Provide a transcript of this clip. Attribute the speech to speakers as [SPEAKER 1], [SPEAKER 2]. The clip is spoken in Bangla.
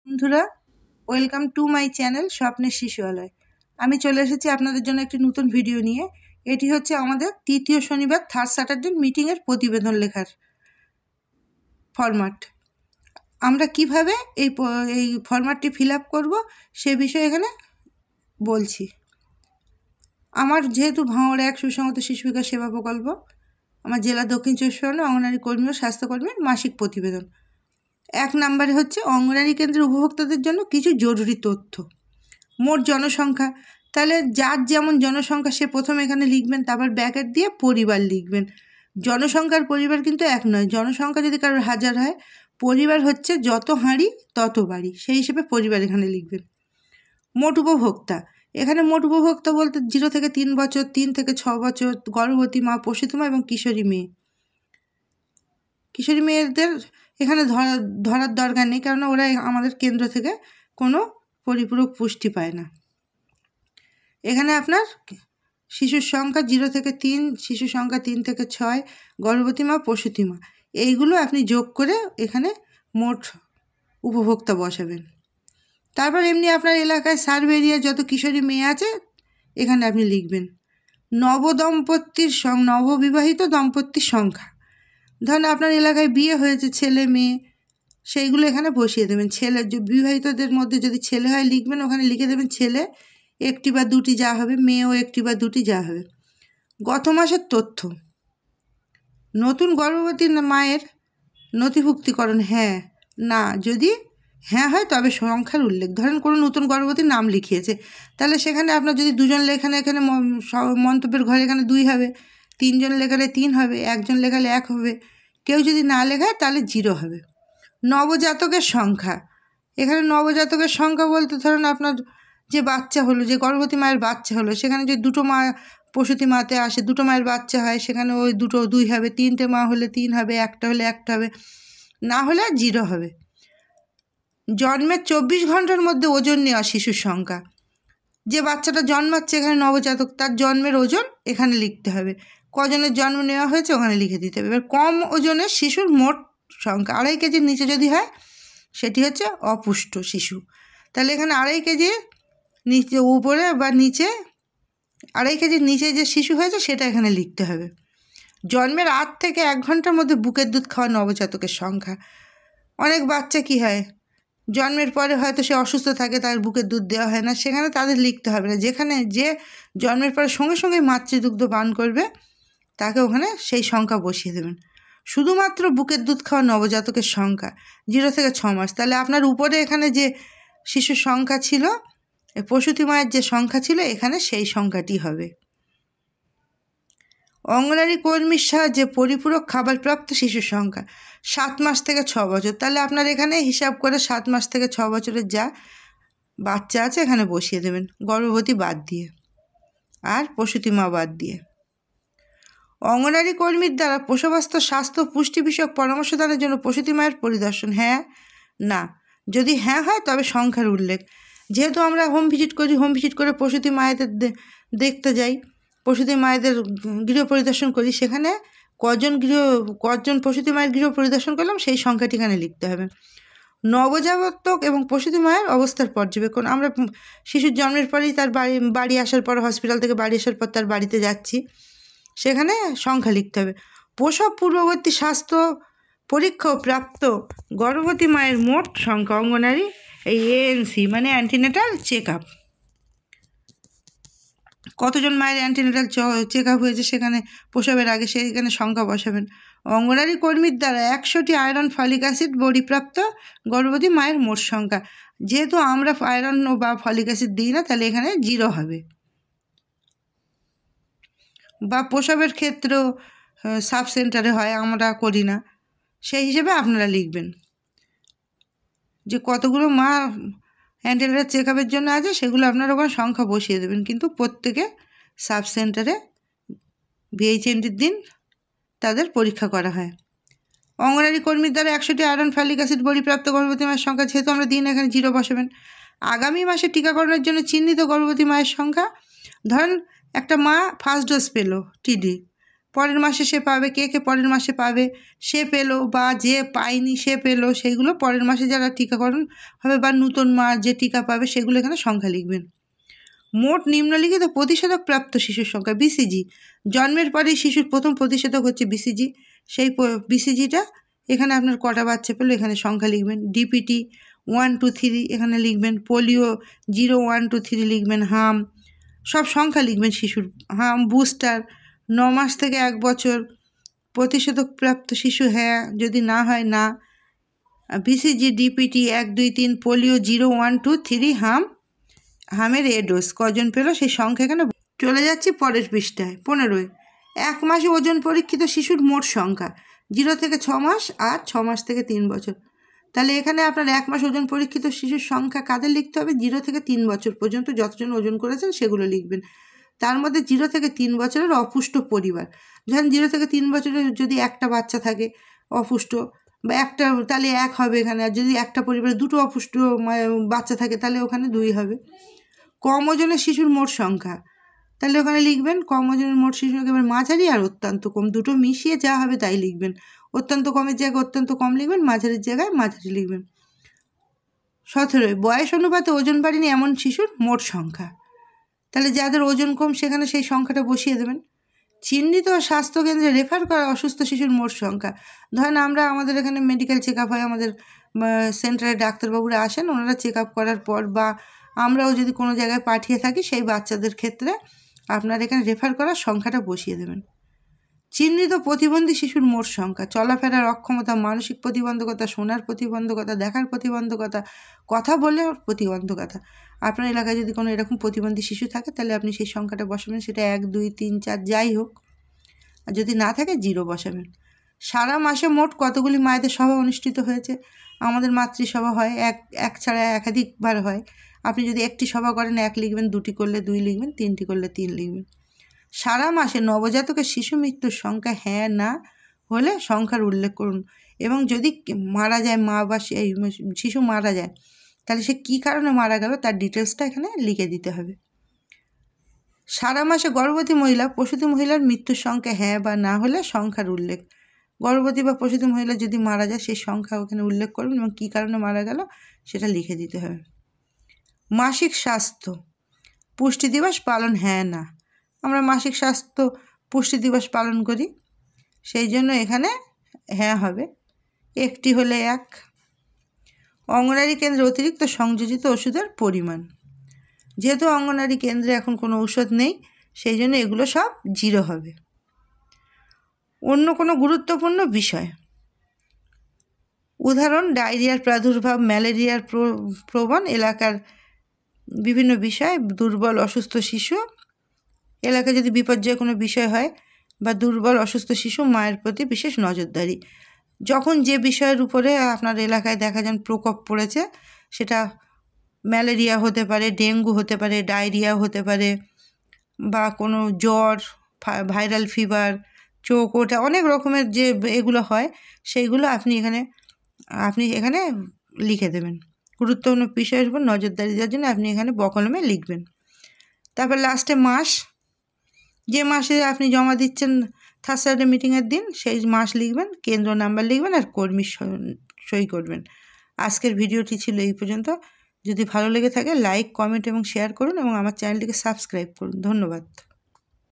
[SPEAKER 1] বন্ধুরা, ওয়েলকাম টু মাই চ্যানেল স্বপ্নের শিশুয়ালয়। আমি চলে এসেছি আপনাদের জন্য একটি নতুন ভিডিও নিয়ে। এটি হচ্ছে আমাদের তৃতীয় শনিবার থার্ড স্যাটারডে মিটিংয়ের প্রতিবেদন লেখার ফরম্যাট। আমরা কিভাবে এই ফরম্যাটটি ফিল আপ করবো সে বিষয়ে এখানে বলছি। আমার যেহেতু ভাঙড়ে এক সুসংহত শিশু বিকাশ সেবা প্রকল্প, আমার জেলা দক্ষিণ চব্বিশ পরগনা অঙ্গনারী কর্মী ও স্বাস্থ্যকর্মীর মাসিক প্রতিবেদন। 1 নম্বরে হচ্ছে অঙ্গনারী কেন্দ্রের উপভোক্তাদের জন্য কিছু জরুরি তথ্য। মোট জনসংখ্যা, তাহলে যার যেমন জনসংখ্যা সে প্রথমে এখানে লিখবেন, তারপর ব্র্যাকেট দিয়ে পরিবার লিখবেন। জনসংখ্যার পরিবার কিন্তু এক নয়। জনসংখ্যা যদি কারোর 1000 হয়, পরিবার হচ্ছে যত হাঁড়ি তত বাড়ি, সেই হিসেবে পরিবার এখানে লিখবেন। মোট উপভোক্তা, এখানে মোট উপভোক্তা বলতে 0 থেকে 3 বছর, 3 থেকে 6 বছর, গর্ভবতী মা, প্রসূতি মা এবং কিশোরী মেয়ে। কিশোরী মেয়েদের এখানে ধরার দরকার নেই, কারণ ওরা আমাদের কেন্দ্র থেকে কোনো পরিপূরক পুষ্টি পায় না। এখানে আপনার শিশুর সংখ্যা 0 থেকে 3, শিশু সংখ্যা 3 থেকে 6, গর্ভবতী মা, প্রসূতি মা, এইগুলো আপনি যোগ করে এখানে মোট উপভোক্তা বসাবেন। তারপর এমনি আপনার এলাকায় সার্ভে এরিয়া যত কিশোরী মেয়ে আছে এখানে আপনি লিখবেন। নববিবাহিত দম্পতির সংখ্যা, ধরুন আপনার এলাকায় বিয়ে হয়েছে ছেলে মেয়ে, সেইগুলো এখানে বসিয়ে দেবেন। ছেলে বিবাহিতদের মধ্যে যদি ছেলে হয় লিখবেন, ওখানে লিখে দেবেন ছেলে 1টি বা 2টি যা হবে, মেয়েও 1টি বা 2টি যা হবে। গত মাসের তথ্য, নতুন গর্ভবতী মায়ের নথিভুক্তিকরণ হ্যাঁ না, যদি হ্যাঁ হয় তবে সংখ্যার উল্লেখ। ধরেন কোনো নতুন গর্ভবতীর নাম লিখিয়েছে, তাহলে সেখানে আপনার যদি 2জন লেখানে এখানে মন্তব্যের ঘরে এখানে 2 হবে, 3জন লেখালে 3 হবে, 1জন লেখালে 1 হবে, কেউ যদি না লেখায় তাহলে 0 হবে। নবজাতকের সংখ্যা, এখানে নবজাতকের সংখ্যা বলতে ধরুন আপনার যে বাচ্চা হলো, যে গর্ভবতী মায়ের বাচ্চা হলো, সেখানে যদি 2টো মা প্রসূতি মাতে আসে, 2টো মায়ের বাচ্চা হয়, সেখানে ওই 2 হবে, 3টে মা হলে 3 হবে, 1টা হলে 1টা হবে, না হলে 0 হবে। জন্মের 24 ঘন্টার মধ্যে ওজন নেওয়া শিশুর সংখ্যা, যে বাচ্চাটা জন্মাচ্ছে এখানে নবজাতক, তার জন্মের ওজন এখানে লিখতে হবে। কজনের জন্ম নেওয়া হয়েছে ওখানে লিখে দিতে হবে। এবার কম ওজনের শিশুর মোট সংখ্যা, 2.5 কেজির নিচে যদি হয় সেটি হচ্ছে অপুষ্ট শিশু। তাহলে এখানে 2.5 কেজির নিচে, উপরে বা নিচে 2.5 কেজির নিচে যে শিশু হয়েছে সেটা এখানে লিখতে হবে। জন্মের 8 থেকে 1 ঘন্টার মধ্যে বুকের দুধ খাওয়া নবজাতকের সংখ্যা। অনেক বাচ্চা কি হয়, জন্মের পরে হয়তো সে অসুস্থ থাকে, তার বুকের দুধ দেওয়া হয় না, সেখানে তাদের লিখতে হবে না। যেখানে যে জন্মের পরে সঙ্গে সঙ্গে মাতৃদুগ্ধ পান করবে তাকে ওখানে সেই সংখ্যা বসিয়ে দেবেন। শুধুমাত্র বুকের দুধ খাওয়া নবজাতকের সংখ্যা 0 থেকে 6 মাস, তাহলে আপনার উপরে এখানে যে শিশুর সংখ্যা ছিল, প্রসূতি মায়ের যে সংখ্যা ছিল, এখানে সেই সংখ্যাটি হবে। অঙ্গনারী কর্মীর সাহায্যে পরিপূরক খাবারপ্রাপ্ত শিশুর সংখ্যা 7 মাস থেকে 6 বছর, তাহলে আপনার এখানে হিসাব করে 7 মাস থেকে 6 বছরের যা বাচ্চা আছে এখানে বসিয়ে দেবেন, গর্ভবতী বাদ দিয়ে আর প্রসূতি মা বাদ দিয়ে। অঙ্গনারী কর্মীর দ্বারা প্রসবাস্থ স্বাস্থ্য পুষ্টি বিষয়ক পরামর্শদানের জন্য প্রসূতি মায়ের পরিদর্শন হ্যাঁ না, যদি হ্যাঁ হয় তবে সংখ্যার উল্লেখ। যেহেতু আমরা হোম ভিজিট করি, হোম ভিজিট করে প্রসূতি মায়েদের দেখতে যাই, প্রসূতি মায়েদের গৃহ পরিদর্শন করি, সেখানে কজন প্রসূতি মায়ের গৃহ পরিদর্শন করলাম সেই সংখ্যাটি এখানে লিখতে হবে। নবজাতক এবং প্রসূতি মায়ের অবস্থার পর্যবেক্ষণ, আমরা শিশুর জন্মের পরেই তার বাড়ি আসার পর, হসপিটাল থেকে বাড়ি আসার পর তার বাড়িতে যাচ্ছি, সেখানে সংখ্যা লিখতে হবে। প্রসব পূর্ববর্তী স্বাস্থ্য পরীক্ষা প্রাপ্ত গর্ভবতী মায়ের মোট সংখ্যা, অঙ্গনারী এই ANC মানে অ্যান্টিনেটাল চেক আপ, কতজন মায়ের অ্যান্টিনেটাল চেক আপ হয়েছে সেখানে প্রসবের আগে, সেখানে সংখ্যা বসাবেন। অঙ্গনারী কর্মীর দ্বারা 100টি আয়রন ফলিক অ্যাসিড বড়িপ্রাপ্ত গর্ভবতী মায়ের মোট সংখ্যা, যেহেতু আমরা আয়রন বা ফলিক অ্যাসিড দিই না, তাহলে এখানে 0 হবে। বা প্রসবের ক্ষেত্রেও সাব সেন্টারে হয়, আমরা করি না, সেই হিসেবে আপনারা লিখবেন যে কতগুলো মা অ্যান্টিনেটাল চেক আপের জন্য আছে, সেগুলো আপনারা ওখানে সংখ্যা বসিয়ে দেবেন। কিন্তু প্রত্যেকে সাব সেন্টারে VHNDর দিন তাদের পরীক্ষা করা হয়। অঙ্গনারী কর্মীর দ্বারা 100টি আয়রন ফলিক অ্যাসিড বড়িপ্রাপ্ত গর্ভবতী মায়ের সংখ্যা, যেহেতু আমরা দিন এখানে 0 বসাবেন। আগামী মাসে টিকাকরণের জন্য চিহ্নিত গর্ভবতী মায়ের সংখ্যা, ধরেন একটা মা ফার্স্ট ডোজ পেলো TD, পরের মাসে সে পাবে, কে কে পরের মাসে পাবে, সে পেলো বা যে পায়নি সে পেলো, সেইগুলো পরের মাসে যারা টিকাকরণ হবে বা নূতন মা যে টিকা পাবে সেগুলো এখানে সংখ্যা লিখবেন। মোট নিম্নলিখিত প্রতিষেধক প্রাপ্ত শিশুর সংখ্যা। বিসিজি, জন্মের পরেই শিশুর প্রথম প্রতিষেধক হচ্ছে বিসিজি। সেই বিসিজিটা এখানে আপনার কটা বাচ্চা পেলো এখানে সংখ্যা লিখবেন। ডিপিটি 1 2 3 এখানে লিখবেন। পোলিও 0 1 2 3 লিখবেন। হাম সব সংখ্যা লিখবেন শিশুর। হাম বুস্টার 9 মাস থেকে 1 বছর প্রতিষেধক প্রাপ্ত শিশু, হ্যাঁ, যদি না হয় না। বিসিজি, ডিপিটি 1 2 3, পোলিও 0 1 2 3, হামের এ ডোজ কজন পেলো সেই সংখ্যা এখানে। চলে যাচ্ছি পরের পৃষ্ঠায়। 15 1 মাসে ওজন পরীক্ষিত শিশুর মোট সংখ্যা 0 থেকে 6 মাস আর 6 মাস থেকে 3 বছর। তাহলে এখানে আপনার 1 মাস ওজন পরীক্ষিত শিশুর সংখ্যা কাদের লিখতে হবে? 0 থেকে 3 বছর পর্যন্ত যতজন ওজন করেছেন সেগুলো লিখবেন। তার মধ্যে 0 থেকে 3 বছরের অপুষ্ট পরিবার, যখন 0 থেকে 3 বছরের যদি একটা বাচ্চা থাকে অপুষ্ট বা একটা, তাহলে 1 হবে এখানে। আর যদি একটা পরিবারে দুটো অপুষ্ট বাচ্চা থাকে তাহলে ওখানে 2 হবে। কম ওজনের শিশুর মোট সংখ্যা, তাহলে ওখানে লিখবেন কম ওজনের মোট শিশু, একেবারে মাঝারি আর অত্যন্ত কম দুটো মিশিয়ে যা হবে তাই লিখবেন। অত্যন্ত কমের জায়গায় অত্যন্ত কম লিখবেন, মাঝারির জায়গায় মাঝারি লিখবেন। 17 বয়স অনুপাতে ওজন বাড়েনি এমন শিশুর মোট সংখ্যা, তাহলে যাদের ওজন কম সেখানে সেই সংখ্যাটা বসিয়ে দেবেন। চিহ্নিত স্বাস্থ্যকেন্দ্রে রেফার করা অসুস্থ শিশুর মোট সংখ্যা, ধরেন আমাদের এখানে মেডিকেল চেক আপ হয়, আমাদের সেন্টারে ডাক্তারবাবুরা আসেন, ওনারা চেক আপ করার পর বা আমরাও যদি কোনো জায়গায় পাঠিয়ে থাকি সেই বাচ্চাদের ক্ষেত্রে আপনার এখানে রেফার করার সংখ্যাটা বসিয়ে দেবেন। চিহ্নিত প্রতিবন্ধী শিশুর মোট সংখ্যা, চলাফেরার অক্ষমতা, মানসিক প্রতিবন্ধকতা, শোনার প্রতিবন্ধকতা, দেখার প্রতিবন্ধকতা, কথা বলে প্রতিবন্ধকতা। আপনার এলাকায় যদি কোনো এরকম প্রতিবন্ধী শিশু থাকে তাহলে আপনি সেই সংখ্যাটা বসাবেন, সেটা 1 2 3 4 যাই হোক, আর যদি না থাকে 0 বসাবেন। সারা মাসে মোট কতগুলি মায়েদের সভা অনুষ্ঠিত হয়েছে? আমাদের মাতৃসভা হয় এক ছাড়া একাধিকবার হয়। আপনি যদি একটি সভা করেন 1 লিখবেন, 2টি করলে 2 লিখবেন, 3টি করলে 3 লিখবেন। সারা মাসে নবজাতকের শিশু মৃত্যুর সংখ্যা হ্যাঁ না হলে সংখ্যার উল্লেখ করুন, এবং যদি মারা যায় মা বা সেই শিশু মারা যায় তাহলে সে কী কারণে মারা গেল তার ডিটেলসটা এখানে লিখে দিতে হবে। সারা মাসে গর্ভবতী মহিলা প্রসূতি মহিলার মৃত্যুর সংখ্যা হ্যাঁ বা না হলে সংখ্যার উল্লেখ। গর্ভবতী বা প্রসূতি মহিলা যদি মারা যায় সেই সংখ্যা ওখানে উল্লেখ করবেন এবং কী কারণে মারা গেল সেটা লিখে দিতে হবে। মাসিক স্বাস্থ্য পুষ্টি দিবস পালন হ্যাঁ না, আমরা মাসিক স্বাস্থ্য পুষ্টি দিবস পালন করি, সেই জন্য এখানে হ্যাঁ হবে। একটি হলে 1। অঙ্গনারী কেন্দ্রে অতিরিক্ত সংযোজিত ওষুধের পরিমাণ, যেহেতু অঙ্গনারী কেন্দ্রে এখন কোনো ঔষধ নেই সেই জন্য এগুলো সব 0 হবে। অন্য কোনো গুরুত্বপূর্ণ বিষয়, উদাহরণ ডায়রিয়ার প্রাদুর্ভাব, ম্যালেরিয়ার প্রবণ এলাকার বিভিন্ন বিষয়, দুর্বল অসুস্থ শিশু, এলাকায় যদি বিপর্যয় কোনো বিষয় হয় বা দুর্বল অসুস্থ শিশু, মায়ের প্রতি বিশেষ নজরদারি। যখন যে বিষয়ের উপরে আপনার এলাকায় দেখা যান প্রকোপ পড়েছে, সেটা ম্যালেরিয়া হতে পারে, ডেঙ্গু হতে পারে, ডায়রিয়া হতে পারে, বা কোনো জ্বর, ভাইরাল ফিভার, চোখ ওঠা, অনেক রকমের যে এগুলো হয় সেইগুলো আপনি এখানে লিখে দেবেন। গুরুত্বপূর্ণ বিষয়ের উপর নজরদারি দেওয়ার জন্য আপনি এখানে বকলমে লিখবেন। তারপর লাস্টে মাস, যে মাসে আপনি জমা দিচ্ছেন থার্ড স্যাটারডে মিটিংয়ের দিন সেই মাস লিখবেন, কেন্দ্র নাম্বার লিখবেন আর কর্মী সই করবেন। আজকের ভিডিওটি ছিল এই পর্যন্ত। যদি ভালো লেগে থাকে লাইক, কমেন্ট এবং শেয়ার করুন এবং আমার চ্যানেলটিকে সাবস্ক্রাইব করুন। ধন্যবাদ।